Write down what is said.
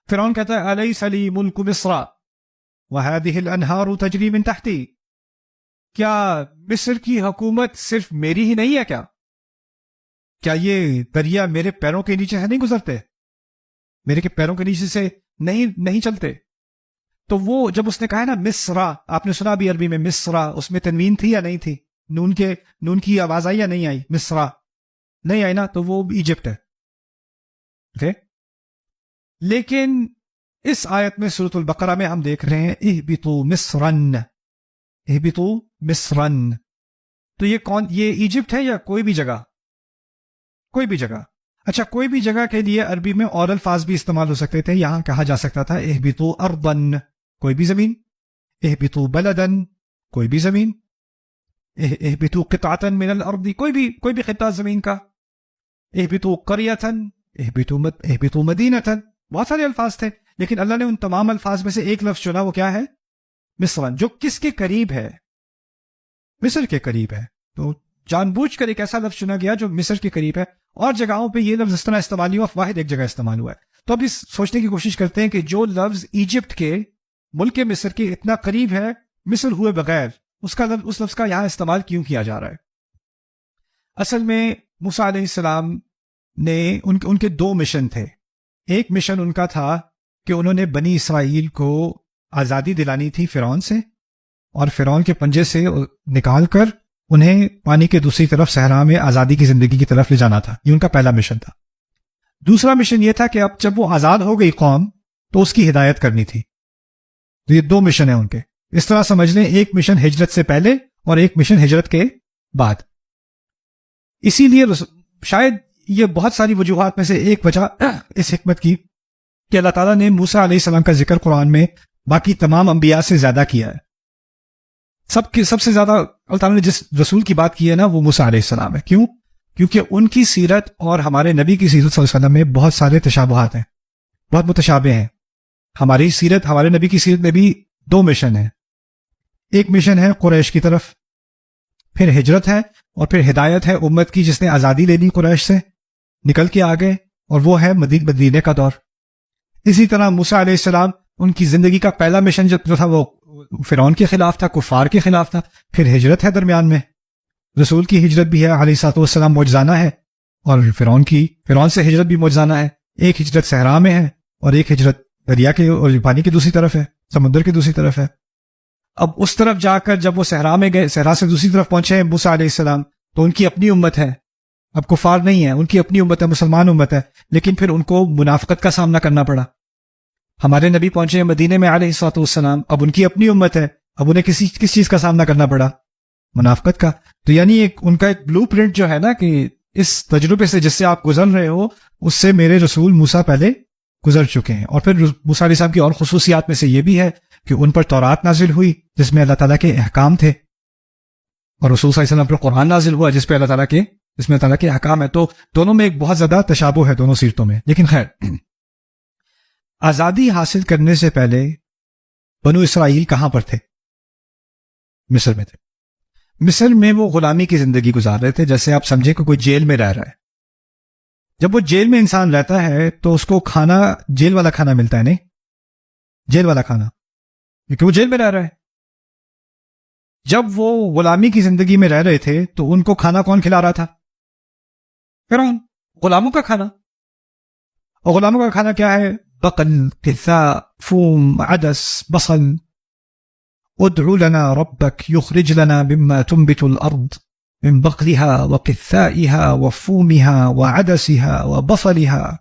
فرعون کہتا ہے الیس لی ملک مصر وہذہ الانہار تجری من تحتی، کیا مصر کی حکومت صرف میری ہی نہیں ہے کیا یہ دریا میرے پیروں کے نیچے سے نہیں گزرتے، میرے کے پیروں کے نیچے سے نہیں چلتے؟ تو وہ جب اس نے کہا نا مصرا، آپ نے سنا بھی عربی میں مصرا، اس میں تنوین تھی یا نہیں تھی؟ نون کی آواز آئی یا نہیں آئی؟ مصرا نہیں آئی نا، تو وہ ایجپٹ ہے. اوکے، لیکن اس آیت میں سورۃ البقرہ میں ہم دیکھ رہے ہیں اہبطوا مصرن، اہبطوا مصرن. تو یہ ایجپٹ ہے یا کوئی بھی جگہ؟ کوئی بھی جگہ. اچھا، کوئی بھی جگہ کے لیے عربی میں اور الفاظ بھی استعمال ہو سکتے تھے. یہاں کہا جا سکتا تھا اہبطوا ارضن، کوئی بھی زمین، اہبطوا بلدن، کوئی بھی زمین، اہبطوا قطعة من الارض، کوئی بھی خطہ زمین کا، اہبطوا قریة، اہبطوا مدینة. بہت سارے الفاظ تھے، لیکن اللہ نے ان تمام الفاظ میں سے ایک لفظ چنا، وہ کیا ہے؟ مصرن، جو کس کے قریب ہے؟ مصر کے قریب ہے. تو جان بوجھ کر ایک ایسا لفظ چنا گیا جو مصر کے قریب ہے. اور جگہوں پہ یہ لفظ اس طرح استعمال ہوا، واحد ایک جگہ استعمال ہوا ہے. تو اب اس سوچنے کی کوشش کرتے ہیں کہ جو لفظ ایجپٹ کے ملک مصر کے اتنا قریب ہے مصر ہوئے بغیر، اس لفظ کا یہاں استعمال کیوں کیا جا رہا ہے؟ اصل میں موسیٰ علیہ السلام نے ان کے دو مشن تھے. ایک مشن ان کا تھا کہ انہوں نے بنی اسرائیل کو آزادی دلانی تھی فرعون سے، اور فرعون کے پنجے سے نکال کر انہیں پانی کے دوسری طرف صحرا میں آزادی کی زندگی کی طرف لے جانا تھا. یہ ان کا پہلا مشن تھا. دوسرا مشن یہ تھا کہ اب جب وہ آزاد ہو گئی قوم تو اس کی ہدایت کرنی تھی. تو یہ دو مشن ہیں ان کے. اس طرح سمجھ لیں ایک مشن ہجرت سے پہلے اور ایک مشن ہجرت کے بعد. اسی لیے شاید یہ بہت ساری وجوہات میں سے ایک وجہ اس حکمت کی کہ اللہ تعالیٰ نے موسیٰ علیہ السلام کا ذکر قرآن میں باقی تمام انبیاء سے زیادہ کیا ہے. سب سے زیادہ اللہ تعالیٰ نے جس رسول کی بات کی ہے نا وہ موسیٰ علیہ السلام ہے. کیوں؟ کیونکہ ان کی سیرت اور ہمارے نبی کی سیرت صلی اللہ علیہ وسلم میں بہت سارے تشابہات ہیں، بہت متشابہ ہیں. ہماری سیرت، ہمارے نبی کی سیرت میں بھی دو مشن ہیں. ایک مشن ہے قریش کی طرف، پھر ہجرت ہے، اور پھر ہدایت ہے امت کی جس نے آزادی لے لی قریش سے، نکل کے آگے، اور وہ ہے مدینے کا دور. اسی طرح موسیٰ علیہ السلام، ان کی زندگی کا پہلا مشن جو تھا وہ فرعون کے خلاف تھا، کفار کے خلاف تھا. پھر ہجرت ہے درمیان میں، رسول کی ہجرت بھی ہے علیہ الصلوۃ والسلام، معجزانہ ہے، اور فرعون سے ہجرت بھی معجزانہ ہے. ایک ہجرت صحرا میں ہے اور ایک ہجرت دریا کے اور پانی کی دوسری طرف ہے، سمندر کی دوسری طرف ہے. اب اس طرف جا کر جب وہ صحرا میں گئے، صحرا سے دوسری طرف پہنچے موسیٰ علیہ السلام، تو ان کی اپنی امت ہے، اب کفار نہیں ہے، ان کی اپنی امت ہے، مسلمان امت ہے. لیکن پھر ان کو منافقت کا سامنا کرنا پڑا. ہمارے نبی پہنچے مدینے میں علیہ الصلوۃ والسلام، اب ان کی اپنی امت ہے، اب انہیں کس چیز کا سامنا کرنا پڑا؟ منافقت کا. تو یعنی ان کا ایک بلو پرنٹ جو ہے نا کہ اس تجربے سے جس سے آپ گزر رہے ہو، اس سے میرے رسول موسیٰ پہلے گزر چکے ہیں. اور پھر موسیٰ علیہ السلام کی اور خصوصیات میں سے یہ بھی ہے کہ ان پر تورات نازل ہوئی جس میں اللہ تعالیٰ کے احکام تھے، اور رسول صلی اللہ علیہ وسلم پر قرآن نازل ہوا جس میں اللہ تعالیٰ کے احکام ہے. تو دونوں میں ایک بہت زیادہ تشابہ ہے دونوں سیرتوں میں. لیکن خیر، آزادی حاصل کرنے سے پہلے بنو اسرائیل کہاں پر تھے؟ مصر میں تھے. مصر میں وہ غلامی کی زندگی گزار رہے تھے. جیسے آپ سمجھیں کہ کوئی جیل میں رہ رہا ہے. جب وہ جیل میں انسان رہتا ہے تو اس کو کھانا جیل والا کھانا ملتا ہے، نہیں جیل والا کھانا، کیونکہ وہ جیل میں رہ رہا ہے. جب وہ غلامی کی زندگی میں رہ رہے تھے تو ان کو کھانا کون کھلا رہا تھا؟ فرعون. غلاموں کا کھانا. اور غلاموں کا کھانا کیا ہے؟ بقل، قثاء، فوم، عدس، بصل. ادع لنا ربك يخرج لنا مما تنبت الأرض من بقلها وقثائها وفومها وعدسها وبصلها